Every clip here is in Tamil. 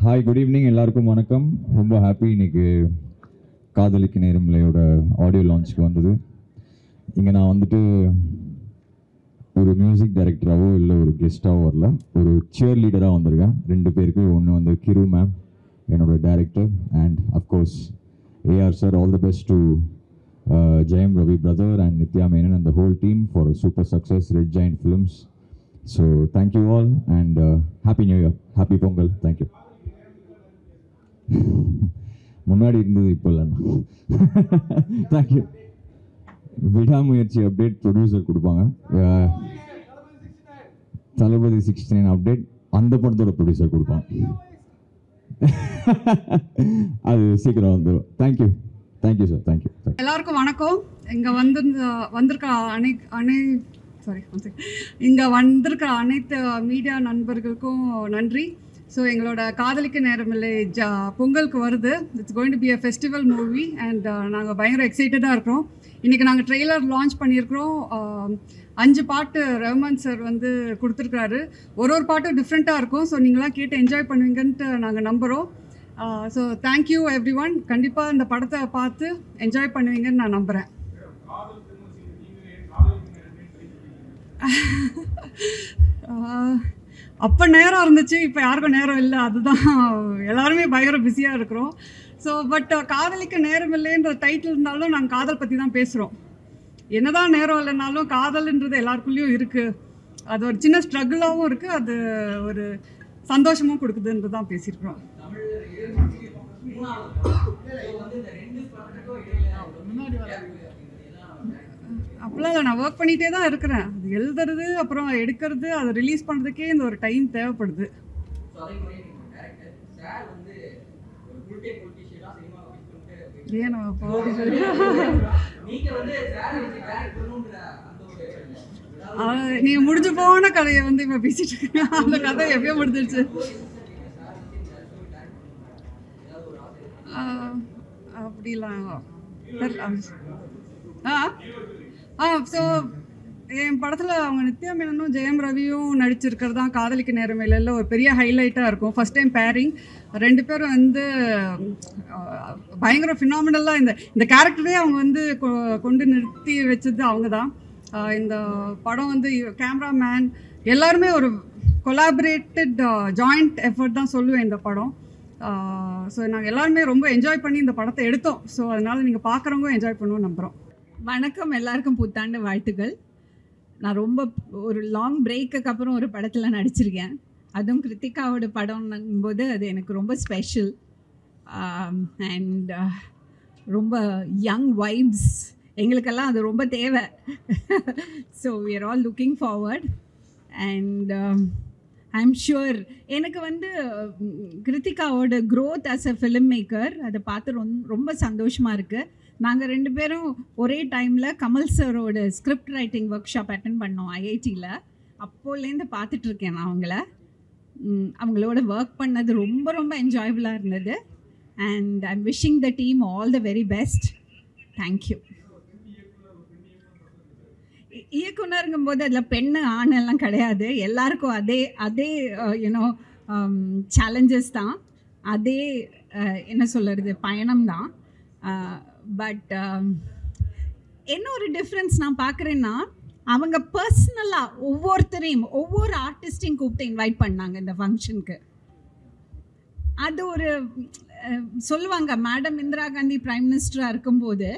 Hi, good evening. எல்லாருக்கும் வணக்கம். ரொம்ப ஹாப்பி இன்னைக்கு காதலிக்கு நேரமில்லையோட ஆடியோ லான்ச்சுக்கு வந்தது. இங்கே நான் வந்துட்டு ஒரு மியூசிக் டைரக்டராகவோ இல்லை ஒரு கெஸ்ட்டாகவோ வரல, ஒரு சியர் லீடராக வந்திருக்கேன். 2 பேருக்கு. ஒன்று வந்து கிரு மேம், என்னோட director, and of course AR sir. All the best to Jayam Ravi brother and Nithya Menen and the whole team for a super success, Red Giant Films. So thank you all and happy new year, happy Pongal. Thank you. முன்னாடி இருந்தது இப்போ இல்லைண்ணா. தேங்க்யூ. விடாமுயற்சி அப்டேட் ப்ரொடியூசர் கொடுப்பாங்க. தளபதி 69 அப்டேட் அந்த படத்தோட ப்ரொடியூசர் கொடுப்பாங்க. அது சீக்கிரம் வந்துடும். Thank you thank you sir. தேங்க்யூ. எல்லாருக்கும் வணக்கம். இங்கே வந்திருக்க இங்கே வந்திருக்கிற அனைத்து மீடியா நண்பர்களுக்கும் நன்றி. ஸோ எங்களோட காதலிக்க நேரமில்லை பொங்கலுக்கு வருது. It's going to be a festival movie and நாங்கள் பயங்கர எக்ஸைட்டடாக இருக்கிறோம். இன்றைக்கி நாங்கள் ட்ரெய்லர் லான்ச் பண்ணியிருக்கிறோம். 5 பாட்டு ரஹ்மான் சார் வந்து கொடுத்துருக்காரு. ஒரு பாட்டும் டிஃப்ரெண்ட்டாக இருக்கும். ஸோ நீங்களாம் கேட்டு என்ஜாய் பண்ணுவீங்கன்ட்டு நாங்கள் நம்புகிறோம். So thank you every one. கண்டிப்பாக இந்த படத்தை பார்த்து என்ஜாய் பண்ணுவீங்கன்னு நான் நம்புகிறேன். அப்போ நேரம் இருந்துச்சு, இப்போ யாருக்கும் நேரம் இல்லை. அதுதான் எல்லாருமே பயங்கர பிஸியாக இருக்கிறோம். ஸோ பட் காதலிக்க நேரம் இல்லைன்ற டைட்டில் இருந்தாலும் நாங்கள் காதல் பற்றி தான் பேசுகிறோம். என்னதான் நேரம் இல்லைனாலும் காதல்ன்றது எல்லாருக்குள்ளேயும் இருக்குது. அது ஒரு சின்ன ஸ்ட்ரகிளாகவும் இருக்குது, அது ஒரு சந்தோஷமும் கொடுக்குதுன்றது தான் பேசியிருக்கிறோம். அப்போலாம் நான் ஒர்க் பண்ணிகிட்டே தான் இருக்கிறேன். அது எழுதுறது, அப்புறம் எடுக்கிறது, அதை ரிலீஸ் பண்ணுறதுக்கே இந்த ஒரு டைம் தேவைப்படுது. நீங்க முடிஞ்சு போன கதையை வந்து இப்ப பேசிட்டு இருக்கீங்க. அந்த கதை எப்பயோ முடிஞ்சிருச்சு. அப்படிலாம் ஸோ என் படத்தில் அவங்க நித்யா மேனனும் ஜெயம் ரவியும் நடிச்சிருக்கிறது தான் காதலிக்க நேரமில்லையில் ஒரு பெரிய ஹைலைட்டாக இருக்கும். First time bearing. 2 பேரும் வந்து பயங்கர ஃபினாமினலாக இந்த கேரக்டரே அவங்க வந்து கொண்டு நிறுத்தி வச்சது அவங்க தான். இந்த படம் வந்து கேமராமேன் எல்லாருமே ஒரு கொலாபரேட்டட் ஜாயிண்ட் எஃபர்ட் தான் சொல்லுவேன் இந்த படம். ஸோ நாங்கள் எல்லாருமே ரொம்ப என்ஜாய் பண்ணி இந்த படத்தை எடுத்தோம். ஸோ அதனால் நீங்கள் பார்க்குறவங்க என்ஜாய் பண்ணுவோம் நம்புகிறோம். வணக்கம், எல்லாருக்கும் புத்தாண்டு வாழ்த்துக்கள். நான் ரொம்ப ஒரு லாங் பிரேக்குக்கு அப்புறம் ஒரு படத்தில் நடிச்சிருக்கேன். அதுவும் கிருத்திகாவோட படம்ங்கும்போது அது எனக்கு ரொம்ப ஸ்பெஷல். அண்ட் ரொம்ப யங் வைப்ஸ் எங்களுக்கெல்லாம் அது ரொம்ப தேவை. So we are all looking forward and I am sure எனக்கு வந்து கிருத்திகாவோட growth as a film maker அதை பார்த்து ரொம்ப சந்தோஷமாக இருக்குது. நாங்கள் 2 பேரும் ஒரே டைமில் கமல் சாரோட script writing work shop attend பண்ணோம் ஐஐடியில். அப்போலேருந்து பார்த்துட்ருக்கேன் நான் அவங்களோட ஒர்க் பண்ணது ரொம்ப ரொம்ப என்ஜாயபுளாக இருந்தது. And I am wishing the team all the very best. Thank you. இயக்குனருங்கும் போது அதில் பெண்ணு ஆணெல்லாம் கிடையாது. எல்லாருக்கும் அதே யூனோ சேலஞ்சஸ் தான், அதே என்ன சொல்கிறது பயணம்தான். பட் என்ன ஒரு டிஃப்ரென்ஸ் நான் பார்க்குறேன்னா, அவங்க பர்சனலாக ஒவ்வொருத்தரையும் ஒவ்வொரு ஆர்டிஸ்டையும் கூப்பிட்டு இன்வைட் பண்ணாங்க இந்த ஃபங்க்ஷனுக்கு. அது ஒரு சொல்லுவாங்க, மேடம் இந்திரா காந்தி பிரைம் மினிஸ்டராக இருக்கும்போது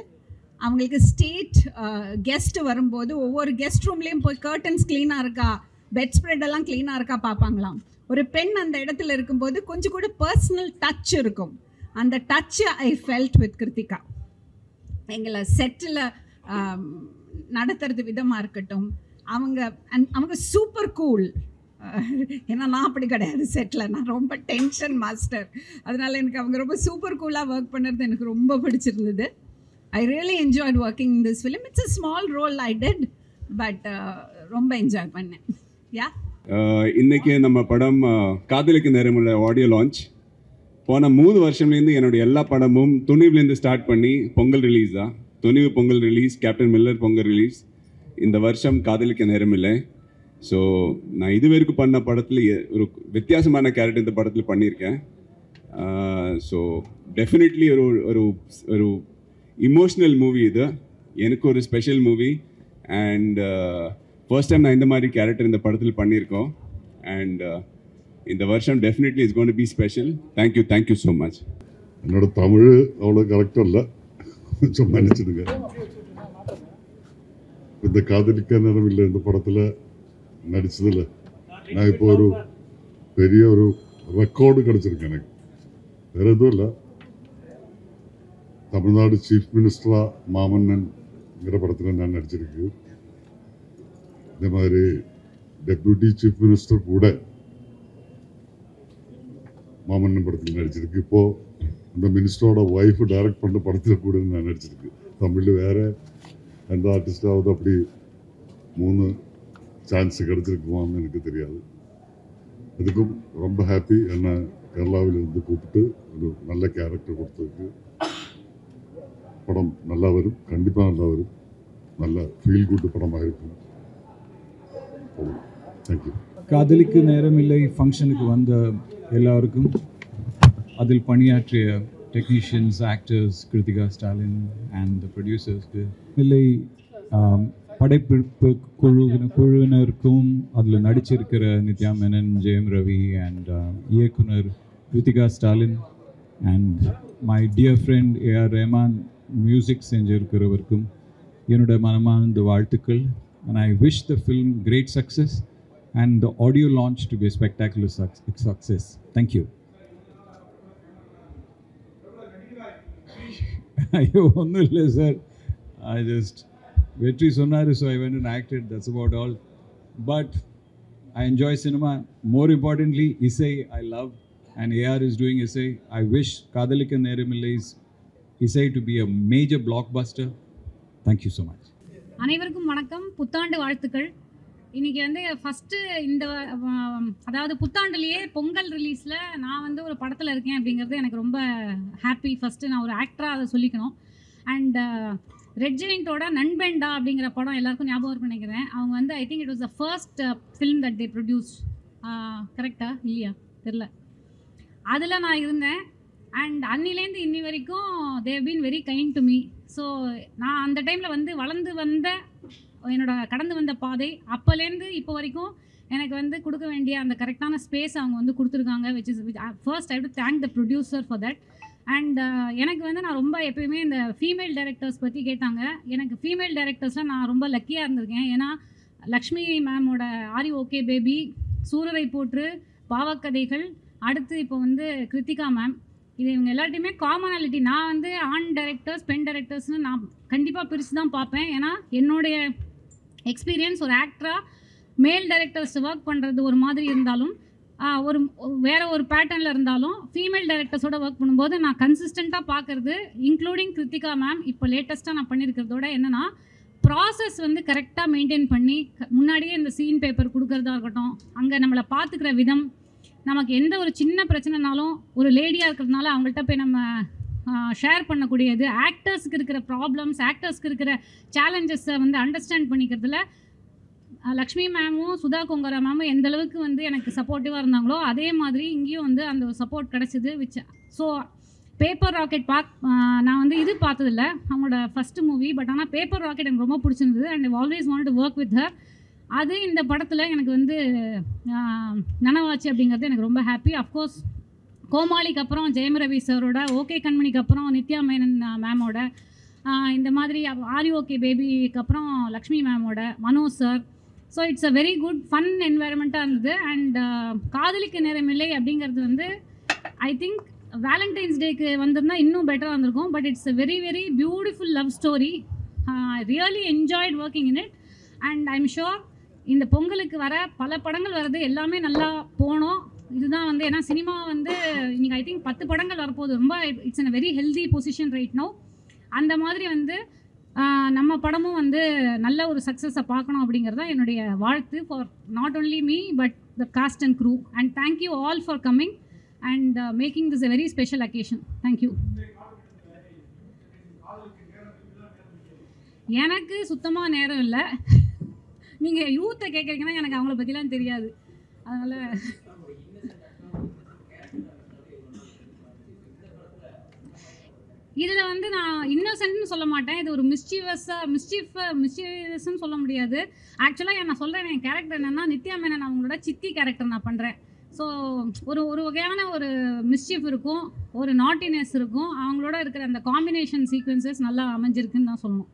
அவங்களுக்கு ஸ்டேட் கெஸ்ட் வரும்போது ஒவ்வொரு கெஸ்ட் ரூம்லேயும் போய் கர்டன்ஸ் க்ளீனாக இருக்கா, பெட் ஸ்ப்ரெட்டெல்லாம் க்ளீனாக இருக்கா பார்ப்பாங்களாம். ஒரு பெண் அந்த இடத்துல இருக்கும்போது கொஞ்சம் கூட பர்சனல் டச் இருக்கும். அந்த டச்சை ஐ ஃபெல்ட் வித் கிருத்திகா. எங்களை செட்டில் நடத்துறது விதமாக இருக்கட்டும், அவங்க சூப்பர் கூல். ஏன்னா நான் அப்படி கிடையாது செட்டில், நான் ரொம்ப டென்ஷன் மாஸ்டர். அதனால் எனக்கு அவங்க ரொம்ப சூப்பர் கூலாக ஒர்க் பண்ணுறது எனக்கு ரொம்ப பிடிச்சிருந்தது. I really enjoyed working in this film. It's a small role I did, but ரொம்ப என்ஜாய் பண்ணேன். யா இன்றைக்கி நம்ம படம் காதலிக்கு நேரமில்லை ஆடியோ லான்ச். போன 3 வருஷம்லேருந்து என்னுடைய எல்லா படமும் துணிவுலேருந்து ஸ்டார்ட் பண்ணி பொங்கல் ரிலீஸ் தான். Thunivu Pongal release, Captain Miller Pongal release, இந்த வருஷம் காதலிக்க நேரமில்லை. ஸோ நான் இதுவரைக்கும் பண்ண படத்தில் ஒரு வித்தியாசமான கேரக்டர் இந்த படத்தில் பண்ணியிருக்கேன். ஸோ டெஃபினெட்லி ஒரு ஒரு ஒரு இமோஷ்னல் மூவி இது, எனக்கு ஒரு special movie. And first time நான் இந்த மாதிரி கேரக்டர் இந்த படத்தில் பண்ணியிருக்கோம். அண்ட் இந்த வருஷம் definitely is gone to be special. Thank you so much. என்னோட தமிழ் அவ்வளோ கரெக்டாக இல்லை, கொஞ்சம் மன்னிச்சிடுங்க. இந்த காதலிக்க நேரம் இல்லை இந்த படத்தில் நடிச்சதில் நான் இப்போ ஒரு பெரிய ஒரு ரெக்கார்டு கிடச்சிருக்கு எனக்கு. வேறு எதுவும் இல்லை, தமிழ்நாடு சீஃப் மினிஸ்டராக மாமன்னன்ங்கிற படத்தில் நான் நடிச்சிருக்கு. இந்த மாதிரி டெப்யூட்டி சீஃப் மினிஸ்டர் கூட மாமன்னன் படத்தில் நடிச்சிருக்கு. இப்போது அந்த மினிஸ்டரோட ஒய்ஃபு டைரக்ட் பண்ண படத்தில் கூட நான் நடிச்சிருக்கு. தமிழில் வேறு எந்த ஆர்டிஸ்டாவது அப்படி 3 சான்ஸ் கிடச்சிருக்குமான்னு எனக்கு தெரியாது. இதுக்கும் ரொம்ப ஹாப்பி. என்னை கேரளாவிலிருந்து கூப்பிட்டு ஒரு நல்ல கேரக்டர் கொடுத்ததுக்கு. படம் நல்லா வரும், கண்டிப்பாக நல்லா வரும், நல்ல ஃபீல் குட் படமாக இருக்கும். தேங்க்யூ. காதலிக்கு நேரமில்லை ஃபங்க்ஷனுக்கு வந்த எல்லாருக்கும், அதில் பணியாற்றிய technicians, actors, Kiruthiga Stalin and the ப்ரொடியூசர்ஸ்க்கு, இல்லை படைப்பிடிப்பு குழுவினருக்கும், அதில் நடிச்சிருக்கிற நித்யா மேனன், ஜெயம் ரவி அண்ட் இயக்குனர் Kiruthiga Stalin and my dear friend A R Rahman music செஞ்சிருக்கிறவருக்கும் என்னோட மனமார்ந்த வாழ்த்துக்கள். And I wish the film great success and the audio launch to be a spectacular success. Thank you. ஐயோ ஒன்றும் இல்லை சார், I just வெற்றி சொன்னார், so I went and acted, that's about all. But I enjoy cinema. More importantly, Isai I love and AR is doing Isai. I wish Kadhalikka Neramillai's Isai to be a major blockbuster. Thank you so much. அனைவருக்கும் வணக்கம், புத்தாண்டு வாழ்த்துக்கள். இன்றைக்கி வந்து ஃபஸ்ட்டு இந்த அதாவது புத்தாண்டுலேயே பொங்கல் ரிலீஸில் நான் வந்து ஒரு படத்தில் இருக்கேன் அப்படிங்கிறது எனக்கு ரொம்ப ஹாப்பி. ஃபஸ்ட்டு நான் ஒரு ஆக்டராக அதை சொல்லிக்கணும். அண்ட் ரெட் ஜெயின்ட்டோட நண்பேண்டா அப்படிங்கிற படம் எல்லாருக்கும் ஞாபகம் இருக்குன்னு நினைக்கிறேன். அவங்க வந்து I think it was the first film that they produce. கரெக்டாக இல்லையா தெரில, அதில் நான் இருந்தேன். அண்ட் அன்னிலேருந்து இன்னி வரைக்கும் they've been very kind to me. So நான் அந்த டைமில் வந்து வளர்ந்து வந்த கடந்து வந்த பாதை, அப்போலேருந்து இப்போ வரைக்கும் எனக்கு வந்து கொடுக்க வேண்டிய அந்த கரெக்டான ஸ்பேஸ் அவங்க வந்து கொடுத்துருக்காங்க. First I to thank the producer for that. And எனக்கு வந்து நான் ரொம்ப எப்பயுமே இந்த ஃபீமேல் டைரக்டர்ஸ் பற்றி கேட்டாங்க. எனக்கு ஃபீமேல் டைரக்டர்ஸில் நான் ரொம்ப லக்கியாக இருந்திருக்கேன். ஏன்னா லக்ஷ்மி மேமோட ஆரி ஓகே பேபி, சூரரை போற்று, பாவக்கதைகள், அடுத்து இப்போ வந்து கிருத்திகா மேம், இது இவங்க எல்லாத்தையுமே காமனாலிட்டி. நான் வந்து ஆண் டைரக்டர்ஸ், பெண் டைரக்டர்ஸ்னு நான் கண்டிப்பாக பிரித்து தான் பார்ப்பேன். ஏன்னா என்னுடைய எக்ஸ்பீரியன்ஸ் ஒரு ஆக்டராக மேல் டைரக்டர்ஸ் ஒர்க் பண்ணுறது ஒரு மாதிரி இருந்தாலும், ஒரு வேறு ஒரு பேட்டர்னில் இருந்தாலும், ஃபீமேல் டைரக்டர்ஸோட ஒர்க் பண்ணும்போது நான் கன்சிஸ்டண்ட்டாக பார்க்குறது, இன்க்ளூடிங் கிருத்திகா மேம் இப்போ லேட்டஸ்ட்டாக நான் பண்ணியிருக்கிறதோட என்னென்னா, ப்ராசஸ் வந்து கரெக்டாக மெயின்டைன் பண்ணி முன்னாடியே இந்த சீன் பேப்பர் கொடுக்குறதா இருக்கட்டும், அங்கே நம்மளை பார்த்துக்கிற விதம், நமக்கு எந்த ஒரு சின்ன பிரச்சனைனாலும் ஒரு லேடியாக இருக்கிறதுனால அவங்கள்ட்ட போய் நம்ம ஷேர் பண்ணக்கூடியது, ஆக்டர்ஸ்க்கு இருக்கிற ப்ராப்ளம்ஸ், ஆக்டர்ஸ்க்கு இருக்கிற சேலஞ்சஸை வந்து அண்டர்ஸ்டாண்ட் பண்ணிக்கிறதுல லக்ஷ்மி மேமும் சுதா கொங்கரா மேமும் எந்த அளவுக்கு வந்து எனக்கு சப்போர்ட்டிவாக இருந்தாங்களோ அதே மாதிரி இங்கேயும் வந்து அந்த சப்போர்ட் கிடச்சிது. ஸோ பேப்பர் ராக்கெட் நான் வந்து இது பார்த்ததில்ல அவங்களோட ஃபஸ்ட்டு மூவி, பட் ஆனால் பேப்பர் ராக்கெட் எனக்கு ரொம்ப பிடிச்சிருந்தது. And I always want to work with her. அது இந்த படத்தில் எனக்கு வந்து நனவாச்சு அப்படிங்கிறது எனக்கு ரொம்ப ஹாப்பி. அஃப்கோர்ஸ் கோமாளிக்கு அப்புறம் ஜெயம் ரவி சாரோட, ஓகே கண்மணிக்கு அப்புறம் நித்யா மேனன் மேமோட, இந்த மாதிரி ஆரி ஓகே பேபிக்கு அப்புறம் லக்ஷ்மி மேமோட, Manoj sir. So it's a very good fun என்வாயர்மெண்ட்டாக இருந்தது. அண்ட் காதலிக்க நேரமில்லை அப்படிங்கிறது வந்து ஐ திங்க் வேலண்டைன்ஸ் டேக்கு வந்திருந்தால் இன்னும் பெட்டராக இருந்திருக்கும். But it's a very very beautiful love story. Really enjoyed working in it. And I am sure இந்த பொங்கலுக்கு வர பல படங்கள் வருது, எல்லாமே நல்லா போனோம். இதுதான் வந்து ஏன்னா சினிமா வந்து இன்றைக்கி ஐ திங்க் 10 படங்கள் வரப்போகுது. ரொம்ப it's in a very healthy position right no. அந்த மாதிரி வந்து நம்ம படமும் வந்து நல்ல ஒரு சக்ஸஸை பார்க்கணும் அப்படிங்கிறது தான் என்னுடைய வாழ்த்து for not only me but the cast and crew. And thank you all for coming and making this a very special occasion. Thank you. எனக்கு சுத்தமாக நேரம் இல்லை. நீங்கள் யூத்தை கேட்குறீங்கன்னா எனக்கு அவங்கள பற்றிலாம் தெரியாது. அதனால் இதில் வந்து நான் இன்னோசென்ட்னு சொல்ல மாட்டேன், இது ஒரு மிஸ்சீவஸ்ன்னு சொல்ல முடியாது. ஆக்சுவலாக நான் சொல்கிறேன், என் கேரக்டர் என்னென்னா நித்யா மேனன் அவங்களோட சித்தி கேரக்டர் நான் பண்ணுறேன். ஸோ ஒரு வகையான ஒரு மிஸ்சீஃப் இருக்கும், ஒரு நாட்டினஸ் இருக்கும். அவங்களோட இருக்கிற அந்த காம்பினேஷன் சீக்வன்சஸ் நல்லா அமைஞ்சிருக்குன்னு தான் சொல்லணும்.